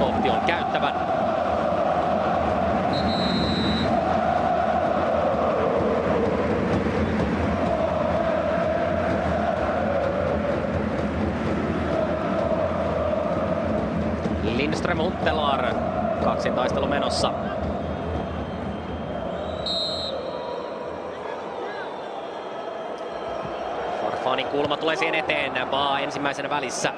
option käyttävän. Lindström Huntelaar, kaksitaistelu menossa. Farfanin kulma tulee siihen eteen, vaan ensimmäisenä välissä.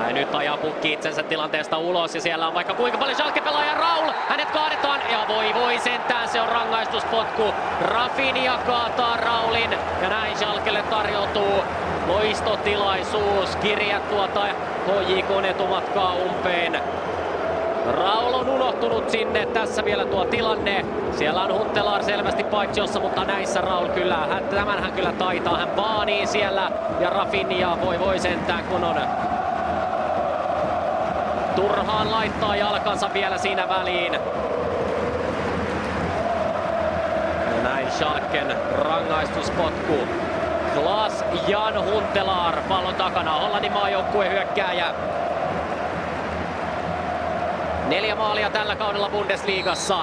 Ja nyt ajaa pukki itsensä tilanteesta ulos ja siellä on vaikka kuinka paljon Schalke-pelaaja. Raul, hänet kaadetaan ja voi sentään, se on rangaistuspotku. Rafinha kaataa Raulin ja näin Schalkelle tarjoutuu loistotilaisuus kirjattua tai HJK:n etumatkaa umpeen. Raul on unohtunut sinne, tässä vielä tuo tilanne. Siellä on Huntelaar selvästi paitsiossa, mutta näissä Raul kyllä, tämän hän kyllä taitaa. Hän paanii siellä ja Rafinha voi sentään, kun on turhaan laittaa jalkansa vielä siinä väliin. Ja näin Schalken rangaistuspotku. Klaas-Jan Huntelaar pallon takana, Hollannin maajoukkueen hyökkääjä. 4 maalia tällä kaudella Bundesliigassa.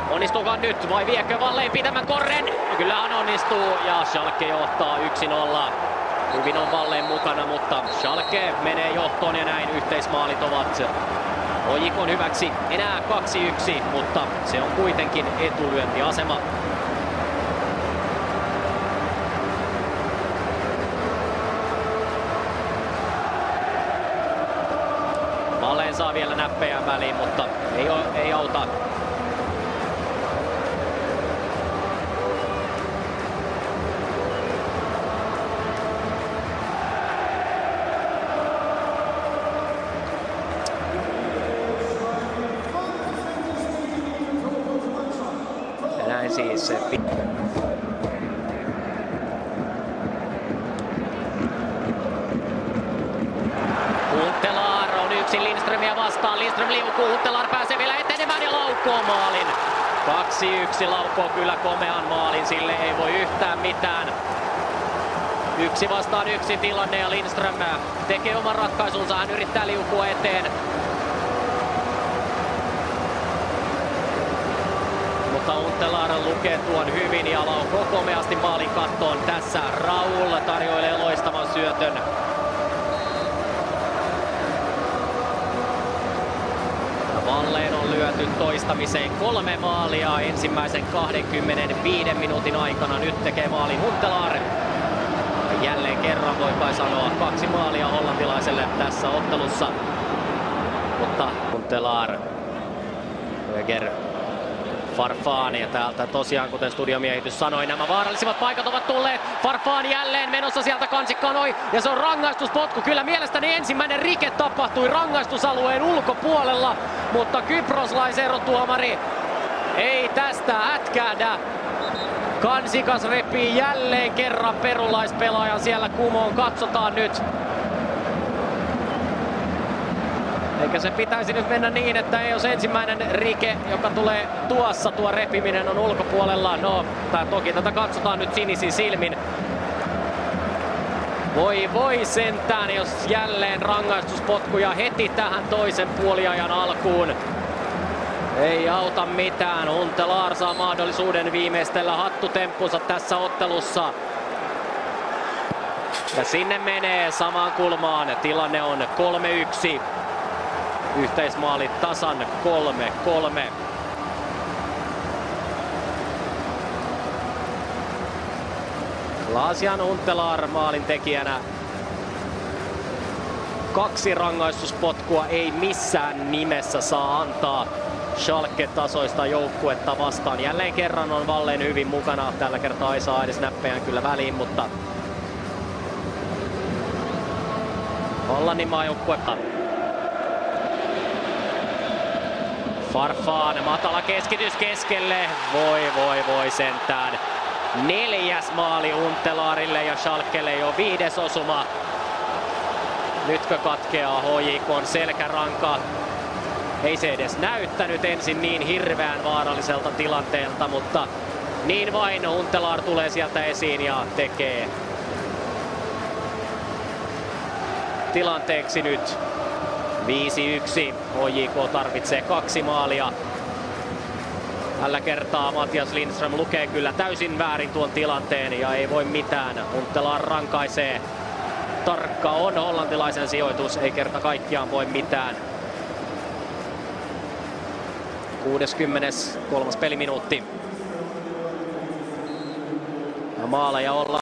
Onnistuukaan nyt vai viekö Valleen pitemmän korren? Kyllähän onnistuu ja Schalke johtaa 1-0. Hyvin on Valleen mukana, mutta Schalke menee johtoon ja näin yhteismaalit ovat HJK:n hyväksi enää 2-1, mutta se on kuitenkin etulyöntiasema. Valleen saa vielä näppejä väliin, mutta ei auta. Ja näin siis se Huntelaar on yksin Lindströmiä vastaan. Lindström liukuu, Huntelaar pääsee vielä etenemään ja laukoo maalin. 2-1 laukoo kyllä komean maalin, sille ei voi yhtään mitään. 1 vastaan 1 tilanne ja Lindström tekee oman ratkaisunsa, hän yrittää liukua eteen. Mutta Huntelaar lukee tuon hyvin ja laukoo komeasti maalin kattoon. Tässä Raul tarjoilee loistavan syötön. Valleen on lyöty toistamiseen 3 maalia ensimmäisen 25 minuutin aikana. Nyt tekee maalin Huntelaar. Jälleen kerran voi kai sanoa 2 maalia hollantilaiselle tässä ottelussa. Mutta Huntelaar, Höger, Farfan ja täältä tosiaan, kuten studiomiehitys sanoi, nämä vaarallisimmat paikat ovat tulleet. Farfan jälleen menossa sieltä kansikkaan ohi ja se on rangaistuspotku. Kyllä mielestäni ensimmäinen rike tapahtui rangaistusalueen ulkopuolella, mutta kyproslaiserotuomari ei tästä hätkähdä. Kansikas repii jälleen kerran perulaispelaajan siellä kumoon. Katsotaan nyt. Eikä se pitäisi nyt mennä niin, että ei jos ensimmäinen rike, joka tulee tuossa, tuo repiminen on ulkopuolella. No, toki tätä katsotaan nyt sinisin silmin. Voi sentään, jos jälleen rangaistuspotkuja heti tähän toisen puoliajan alkuun. Ei auta mitään. Huntelaar saa mahdollisuuden viimeistellä hattutemppunsa tässä ottelussa. Ja sinne menee samaan kulmaan. Tilanne on 3-1. Yhteismaalit tasan 3-3. Klaas-Jan Huntelaar maalin tekijänä. 2 rangaistuspotkua ei missään nimessä saa antaa Schalke-tasoista joukkuetta vastaan. Jälleen kerran on Valleen hyvin mukana. Tällä kertaa ei saa edes näppejään kyllä väliin, mutta Hollannin maajoukkue. Farfan, matala keskitys keskelle. Voi sentään. 4. maali Huntelaarille ja Schalkelle jo 5. osuma. Nytkö katkeaa HJK:n selkäranka? Ei se edes näyttänyt ensin niin hirveän vaaralliselta tilanteelta, mutta niin vain Huntelaar tulee sieltä esiin ja tekee tilanteeksi nyt 5-1. HJK tarvitsee 2 maalia. Tällä kertaa Matias Lindström lukee kyllä täysin väärin tuon tilanteen ja ei voi mitään. Huntelaar rankaisee. Tarkka on hollantilaisen sijoitus, ei kerta kaikkiaan voi mitään. 63. peliminuutti. Ja maaleja ollaan